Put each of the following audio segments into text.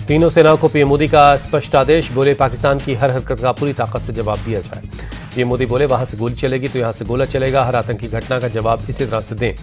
तीनों सेनाओं को पीएम मोदी का स्पष्ट आदेश, बोले पाकिस्तान की हर हरकत का पूरी ताकत से जवाब दिया जाए। पीएम मोदी बोले वहां से गोली चलेगी तो यहां से गोला चलेगा, हर आतंकी घटना का जवाब इसी तरह से दें।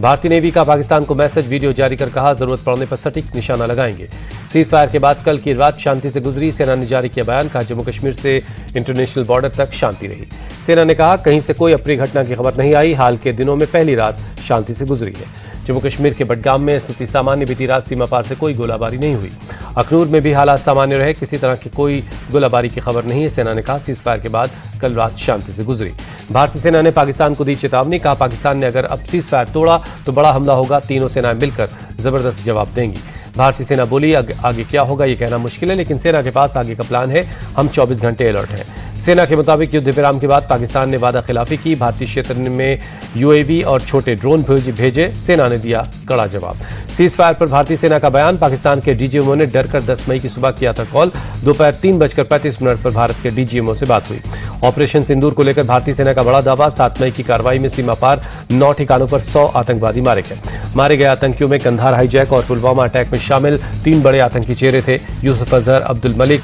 भारतीय नेवी का पाकिस्तान को मैसेज, वीडियो जारी कर कहा जरूरत पड़ने पर सटीक निशाना लगाएंगे। सीज फायर के बाद कल की रात शांति से गुजरी, सेना ने जारी किया बयान, कहा जम्मू कश्मीर से इंटरनेशनल बॉर्डर तक शांति रही। सेना ने कहा कहीं से कोई अप्रिय घटना की खबर नहीं आई, हाल के दिनों में पहली रात शांति से गुजरी है। जम्मू कश्मीर के बडगाम में स्थिति सामान्य, बीती रात सीमा पार से कोई गोलाबारी नहीं हुई। अखनूर में भी हालात सामान्य रहे, किसी तरह की कोई गोलाबारी की खबर नहीं है। सेना ने कहा सीज फायर के बाद कल रात शांति से गुजरी। भारतीय सेना ने पाकिस्तान को दी चेतावनी, कहा पाकिस्तान ने अगर अब सीज फायर तोड़ा तो बड़ा हमला होगा, तीनों सेनाएं मिलकर जबरदस्त जवाब देंगी। भारतीय सेना बोली आगे क्या होगा ये कहना मुश्किल है, लेकिन सेना के पास आगे का प्लान है, हम 24 घंटे अलर्ट हैं। सेना के मुताबिक युद्ध विराम के बाद पाकिस्तान ने वादा खिलाफी की, भारतीय क्षेत्र में यूएवी और छोटे ड्रोन भेजे, सेना ने दिया कड़ा जवाब। सीज फायर पर भारतीय सेना का बयान, पाकिस्तान के डीजीएमओ ने डरकर 10 मई की सुबह किया था कॉल, दोपहर 3:35 पर भारत के डीजीएमओ से बात हुई। ऑपरेशन सिंदूर को लेकर भारतीय सेना का बड़ा दावा, 7 मई की कार्रवाई में सीमा पार 9 ठिकानों पर 100 आतंकवादी मारे गए। मारे गए आतंकियों में कंधार हाईजैक और पुलवामा अटैक में शामिल 3 बड़े आतंकी चेहरे थे। यूसुफ अजहर, अब्दुल मलिक,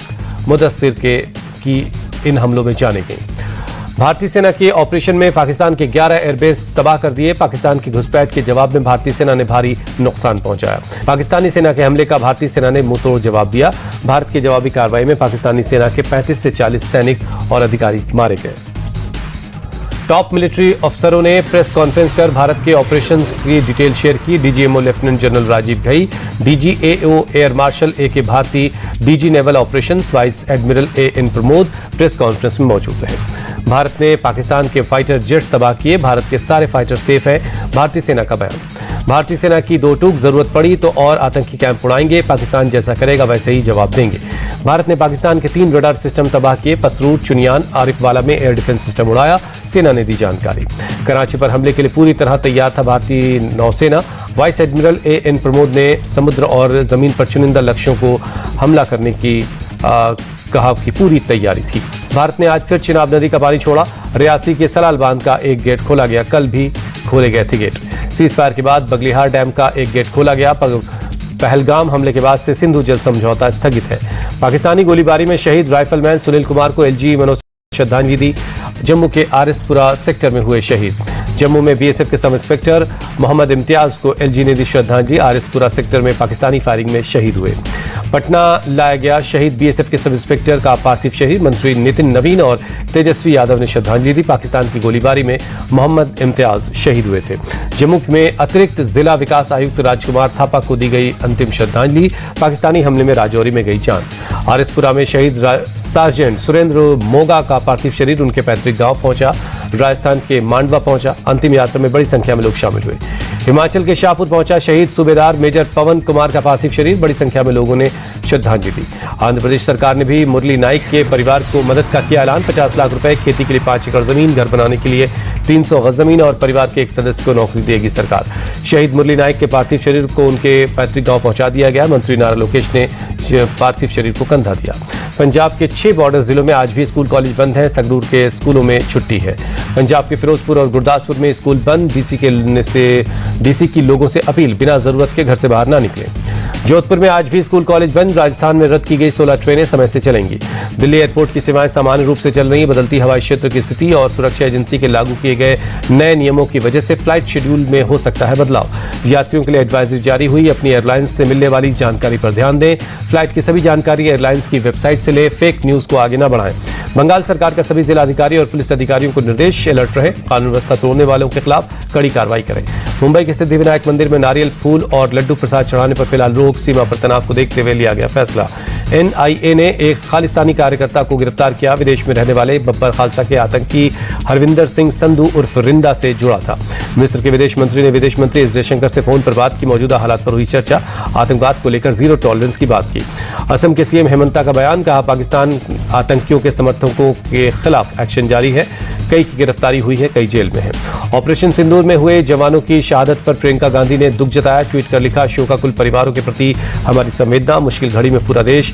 मुदस्सिर की इन हमलों में जाने गई। भारतीय सेना के ऑपरेशन में पाकिस्तान के 11 एयरबेस तबाह कर दिए। पाकिस्तान की घुसपैठ के जवाब में भारतीय सेना ने भारी नुकसान पहुंचाया। पाकिस्तानी सेना के हमले का भारतीय सेना ने मुंहतोड़ जवाब दिया। भारत की जवाबी कार्रवाई में पाकिस्तानी सेना के 35 से 40 सैनिक और अधिकारी मारे गए। टॉप मिलिट्री अफसरों ने प्रेस कॉन्फ्रेंस कर भारत के ऑपरेशंस की डिटेल शेयर की। DGMO lieutenant general Rajiv Ghai, DGAO air marshal A K. Bharti, DG naval operations vice admiral A N. Pramod press conference में मौजूद रहे। भारत ने पाकिस्तान के फाइटर जेट्स तबाह किए, भारत के सारे फाइटर सेफ हैं, भारतीय सेना का बयान। भारतीय सेना की 2 टूक, जरूरत पड़ी तो और आतंकी कैंप उड़ाएंगे, पाकिस्तान जैसा करेगा वैसे ही जवाब देंगे। भारत ने पाकिस्तान के 3 रडार सिस्टम तबाह किए, पसरूर, चुनियान, आरिफवाला में एयर डिफेंस सिस्टम उड़ाया, सेना ने दी जानकारी। कराची पर हमले के लिए पूरी तरह तैयार था भारतीय नौसेना। Vice admiral A N. प्रमोद ने समुद्र और जमीन पर चुनिंदा लक्ष्यों को हमला करने की कहा कि पूरी तैयारी थी। भारत ने आज फिर चिनाब नदी का पानी छोड़ा, रियासी के सलाल बांध का एक गेट खोला गया, कल भी खोले गए थे गेट। सीज फायर के बाद बगलिहार डैम का एक गेट खोला गया। पहलगाम हमले के बाद से सिंधु जल समझौता स्थगित है। पाकिस्तानी गोलीबारी में शहीद राइफलमैन सुनील कुमार को एलजी मनोज श्रद्धांजलि दी। जम्मू के आरिसपुरा सेक्टर में हुए शहीद। जम्मू में बीएसएफ के सब इंस्पेक्टर मोहम्मद इम्तियाज को एलजी ने दी श्रद्धांजलि, आरिसपुरा सेक्टर में पाकिस्तानी फायरिंग में शहीद हुए। पटना लाया गया शहीद बीएसएफ के सब इंस्पेक्टर का पार्थिव शरीर, मंत्री नितिन नवीन और तेजस्वी यादव ने श्रद्धांजलि दी। पाकिस्तान की गोलीबारी में मोहम्मद इम्तियाज शहीद हुए थे। जम्मू में अतिरिक्त जिला विकास आयुक्त राजकुमार थापा को दी गई अंतिम श्रद्धांजलि, पाकिस्तानी हमले में राजौरी में गई जान। आरिसपुरा में शहीद सार्जेंट सुरेंद्र मोगा का पार्थिव शरीर उनके पैतृक गांव पहुंचा, राजस्थान के मांडवा पहुंचा। अंतिम यात्रा में बड़ी संख्या में लोग शामिल हुए। हिमाचल के शाहपुर पहुंचा शहीद सूबेदार मेजर पवन कुमार का पार्थिव शरीर, बड़ी संख्या में लोगों ने श्रद्धांजलि दी। आंध्र प्रदेश सरकार ने भी मुरली नाइक के परिवार को मदद का किया ऐलान, 50 लाख रुपए, खेती के लिए 5 एकड़ जमीन, घर बनाने के लिए 300 गज जमीन और परिवार के एक सदस्य को नौकरी देगी सरकार। शहीद मुरली नाइक के पार्थिव शरीर को उनके पैतृक गांव पहुंचा दिया गया। मंत्री नारा लोकेश ने पार्थिव शरीर को कंधा दिया। पंजाब के 6 बॉर्डर जिलों में आज भी स्कूल कॉलेज बंद हैं, संगरूर के स्कूलों में छुट्टी है। पंजाब के फिरोजपुर और गुरदासपुर में स्कूल बंद, डीसी की लोगों से अपील, बिना जरूरत के घर से बाहर ना निकलें। जोधपुर में आज भी स्कूल कॉलेज बंद, राजस्थान में रद्द की गई 16 ट्रेनें समय से चलेंगी। दिल्ली एयरपोर्ट की सेवाएं सामान्य रूप से चल रही हैं। बदलती हवाई क्षेत्र की स्थिति और सुरक्षा एजेंसी के लागू किए गए नए नियमों की वजह से फ्लाइट शेड्यूल में हो सकता है बदलाव। यात्रियों के लिए एडवाइजरी जारी हुई, अपनी एयरलाइंस से मिलने वाली जानकारी पर ध्यान दें। फ्लाइट की सभी जानकारी एयरलाइंस की वेबसाइट से ले, फेक न्यूज को आगे न बढ़ाएं। बंगाल सरकार का सभी जिला अधिकारी और पुलिस अधिकारियों को निर्देश, अलर्ट रहे, कानून व्यवस्था तोड़ने वालों के खिलाफ कड़ी कार्रवाई करें। मुंबई के सिद्धिविनायक मंदिर में नारियल, फूल और लड्डू प्रसाद चढ़ाने पर फिलहाल रोक, सीमा पर तनाव को देखते हुए लिया गया फैसला। एनआईए ने एक खालिस्तानी कार्यकर्ता को गिरफ्तार किया, विदेश में रहने वाले बब्बर खालसा के आतंकी हरविंदर सिंह संधू उर्फ रिंदा से जुड़ा था। मिस्र के विदेश मंत्री ने विदेश मंत्री एस जयशंकर से फोन पर बात की, मौजूदा हालात पर हुई चर्चा, आतंकवाद को लेकर जीरो टॉलरेंस की बात की। असम के सीएम हेमंता का बयान, कहा पाकिस्तान आतंकियों के समर्थकों के खिलाफ एक्शन जारी है, कई की गिरफ्तारी हुई है, कई जेल में है। ऑपरेशन सिंदूर में हुए जवानों की शहादत पर प्रियंका गांधी ने दुख जताया, ट्वीट कर लिखा, शोकाकुल परिवारों के प्रति हमारी संवेदना, मुश्किल घड़ी में पूरा देश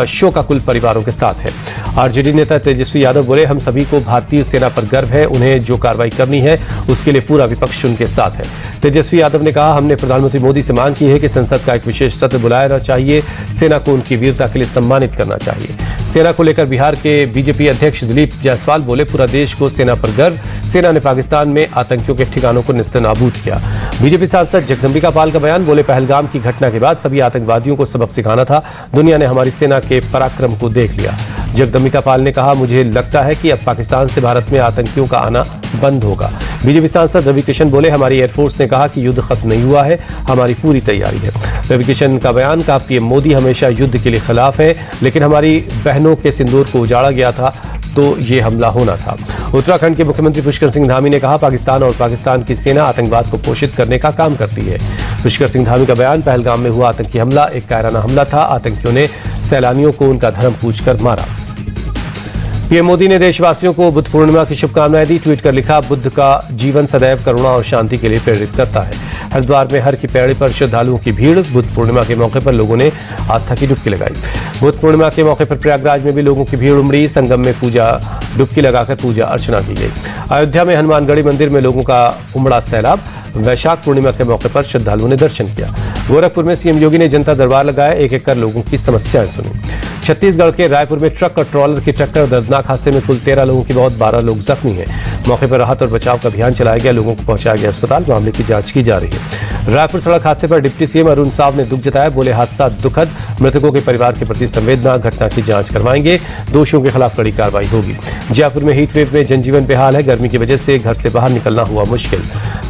शोकाकुल परिवारों के साथ है। आरजेडी नेता तेजस्वी यादव बोले, हम सभी को भारतीय सेना पर गर्व है, उन्हें जो कार्रवाई करनी है उसके लिए पूरा विपक्ष उनके साथ है। तेजस्वी यादव ने कहा, हमने प्रधानमंत्री मोदी से मांग की है कि संसद का एक विशेष सत्र बुलाया चाहिए, सेना को उनकी वीरता के लिए सम्मानित करना चाहिए। सेना को लेकर बिहार के बीजेपी अध्यक्ष दिलीप जायसवाल बोले, पूरा देश को सेना पर गर्व, सेना ने पाकिस्तान में आतंकियों के ठिकानों को नेस्तनाबूद किया। बीजेपी सांसद जगदम्बिका पाल का बयान, बोले, पहलगाम की घटना के बाद सभी आतंकवादियों को सबक सिखाना था, दुनिया ने हमारी सेना के पराक्रम को देख लिया। जगदम्बिका पाल ने कहा, मुझे लगता है कि अब पाकिस्तान से भारत में आतंकियों का आना बंद होगा। बीजेपी सांसद रवि किशन बोले, हमारी एयरफोर्स ने कहा कि युद्ध खत्म नहीं हुआ है, हमारी पूरी तैयारी है। रवि किशन का बयान, कहा, पीएम मोदी हमेशा युद्ध के लिए खिलाफ है, लेकिन हमारी बहनों के सिंदूर को उजाड़ा गया था तो ये हमला होना था। उत्तराखंड के मुख्यमंत्री पुष्कर सिंह धामी ने कहा, पाकिस्तान और पाकिस्तान की सेना आतंकवाद को पोषित करने का काम करती है। पुष्कर सिंह धामी का बयान, पहलगाम में हुआ आतंकी हमला एक कायराना हमला था, आतंकियों ने सैलानियों को उनका धर्म पूछकर मारा। पीएम मोदी ने देशवासियों को बुद्ध पूर्णिमा की शुभकामनाएं दी। ट्वीट कर लिखा, बुद्ध का जीवन सदैव करुणा और शांति के लिए प्रेरित करता है। हरिद्वार में हर की पैड़ी पर श्रद्धालुओं की भीड़। बुद्ध पूर्णिमा के मौके पर लोगों ने आस्था की डुबकी लगाई। बुद्ध पूर्णिमा के मौके पर प्रयागराज में भी लोगों की भीड़ उमड़ी। संगम में डुबकी लगाकर पूजा अर्चना की गई। अयोध्या में हनुमानगढ़ी मंदिर में लोगों का उमड़ा सैलाब। वैशाख पूर्णिमा के मौके पर श्रद्धालुओं ने दर्शन किया। गोरखपुर में सीएम योगी ने जनता दरबार लगाया, एक एक कर लोगों की समस्याएं सुनी। छत्तीसगढ़ के रायपुर में ट्रक और ट्रॉलर की टक्कर, दर्दनाक हादसे में कुल 13 लोगों की मौत, 12 लोग जख्मी हैं। मौके पर राहत और बचाव का अभियान चलाया गया, लोगों को पहुंचाया गया अस्पताल, मामले की जांच की जा रही है। रायपुर सड़क हादसे पर डिप्टी सीएम अरुण साव ने दुख जताया, बोले, हादसा दुखद, मृतकों के परिवार के प्रति संवेदना, घटना की जांच करवाएंगे, दोषियों के खिलाफ कड़ी कार्रवाई होगी। जयपुर में हीट वेव में जनजीवन बेहाल है, गर्मी की वजह से घर से बाहर निकलना हुआ मुश्किल।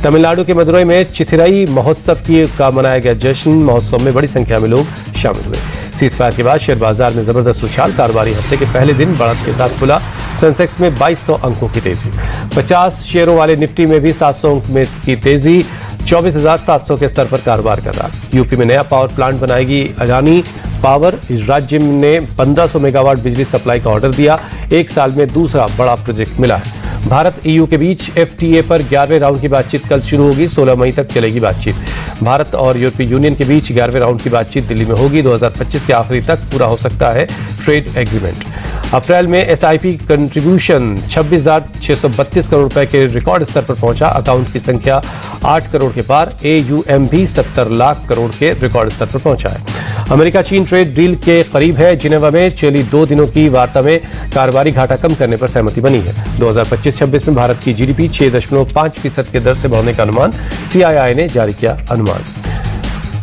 तमिलनाडु के मदुरई में चिथिराई महोत्सव का मनाया गया जश्न, महोत्सव में बड़ी संख्या में लोग शामिल हुए। सीजफायर के बाद शेयर बाजार में जबरदस्त उछाल, कारोबारी हफ्ते के पहले दिन बढ़त के साथ खुला। सेंसेक्स में 2200 अंकों की तेजी। 50 शेयरों वाले निफ्टी में भी 700 अंक में की तेजी, 24,700 के स्तर पर कारोबार कर रहा। यूपी में नया पावर प्लांट बनाएगी अडानी पावर। राज्य ने 1500 मेगावाट बिजली सप्लाई का ऑर्डर दिया, एक साल में दूसरा बड़ा प्रोजेक्ट मिला है। भारत ईयू के बीच एफटीए पर 11वें राउंड की बातचीत कल शुरू होगी, 16 मई तक चलेगी बातचीत। भारत और यूरोपीय यूनियन के बीच 11वें राउंड की बातचीत दिल्ली में होगी, 2025 के आखिरी तक पूरा हो सकता है ट्रेड एग्रीमेंट। अप्रैल में एसआईपी कंट्रीब्यूशन 26,632 करोड़ रुपए के रिकॉर्ड स्तर पर पहुंचा, अकाउंट की संख्या 8 करोड़ के पार, एयूएम भी 70 लाख करोड़ के रिकॉर्ड स्तर पर पहुंचा है। अमेरिका चीन ट्रेड डील के करीब है, जिनेवा में चली 2 दिनों की वार्ता में कारोबारी घाटा कम करने पर सहमति बनी है। 2025-26 में भारत की जीडीपी 6.5% के दर से बढ़ने का अनुमान सीआईआई ने जारी किया अनुमान।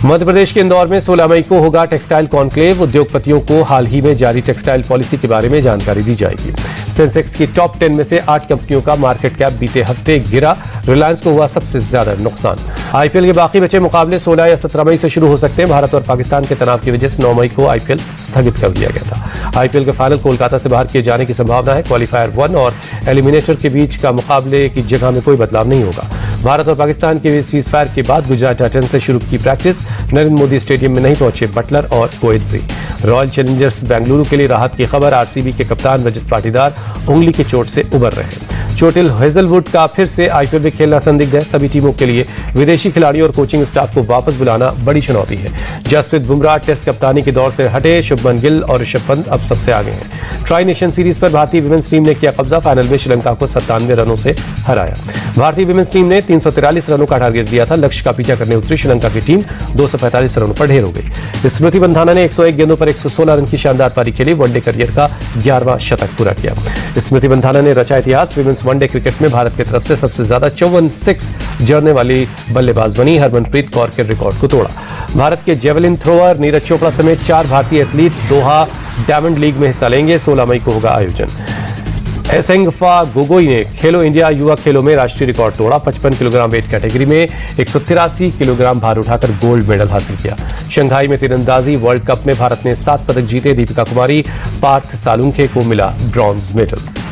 मध्य प्रदेश के इंदौर में 16 मई को होगा टेक्सटाइल कॉन्क्लेव, उद्योगपतियों को हाल ही में जारी टेक्सटाइल पॉलिसी के बारे में जानकारी दी जाएगी। सेंसेक्स की टॉप 10 में से 8 कंपनियों का मार्केट कैप बीते हफ्ते गिरा, रिलायंस को हुआ सबसे ज्यादा नुकसान। आईपीएल के बाकी बचे मुकाबले 16 या 17 मई से शुरू हो सकते हैं। भारत और पाकिस्तान के तनाव की वजह से 9 मई को आईपीएल स्थगित कर दिया गया था। आईपीएल के फाइनल कोलकाता से बाहर किए जाने की संभावना है। क्वालिफायर 1 और एलिमिनेटर के बीच का मुकाबले की जगह में कोई बदलाव नहीं होगा। भारत और पाकिस्तान के सीजफायर के बाद गुजरात टाइटंस से शुरू की प्रैक्टिस, नरेंद्र मोदी स्टेडियम में नहीं पहुंचे बटलर और कोएत्जी। रॉयल चैलेंजर्स बेंगलुरु के लिए राहत की खबर, आरसीबी के कप्तान रजत पाटीदार उंगली की चोट से उबर रहे। चोटिल हेजलवुड का फिर से आईपीएल में खेलना संदिग्ध है। सभी टीमों के लिए विदेशी खिलाड़ियों और कोचिंग स्टाफ को वापस बुलाना बड़ी चुनौती है। जसप्रीत बुमराह टेस्ट कप्तानी के दौर से हटे, शुभमन गिल और ऋषभ पंत अब सबसे आगे हैं। ट्राई नेशन सीरीज पर भारतीय विमेंस टीम ने किया कब्जा, फाइनल में श्रीलंका को 97 रनों से हराया। भारतीय विमेंस टीम ने 343 रनों का टारगेट दिया था, लक्ष्य का पीछा करने उतरी श्रीलंका की टीम 245 रनों पर ढेर हो गई। स्मृति मंधाना ने 101 गेंदों पर 116 रन की शानदार पारी खेली, वनडे करियर का 11वां शतक पूरा किया। स्मृति मंधाना ने रचा इतिहास, विमेंस वनडे क्रिकेट में भारत की तरफ से सबसे ज्यादा 54 6 जड़ने वाली बल्लेबाज बनी, हरमनप्रीत कौर के रिकॉर्ड को तोड़ा। भारत के जेवलिन थ्रोअर नीरज चोपड़ा समेत 4 भारतीय एथलीट दोहा डायमंड लीग में हिस्सा लेंगे, 16 मई को होगा आयोजन। एसेंगफा गोगोई ने खेलो इंडिया युवा खेलों में राष्ट्रीय रिकॉर्ड तोड़ा, 55 किलोग्राम वेट कैटेगरी में 183 किलोग्राम भार उठाकर गोल्ड मेडल हासिल किया। शंघाई में तीरंदाजी वर्ल्ड कप में भारत ने 7 पदक जीते, दीपिका कुमारी, पार्थ सालुंखे को मिला ब्रॉन्ज मेडल।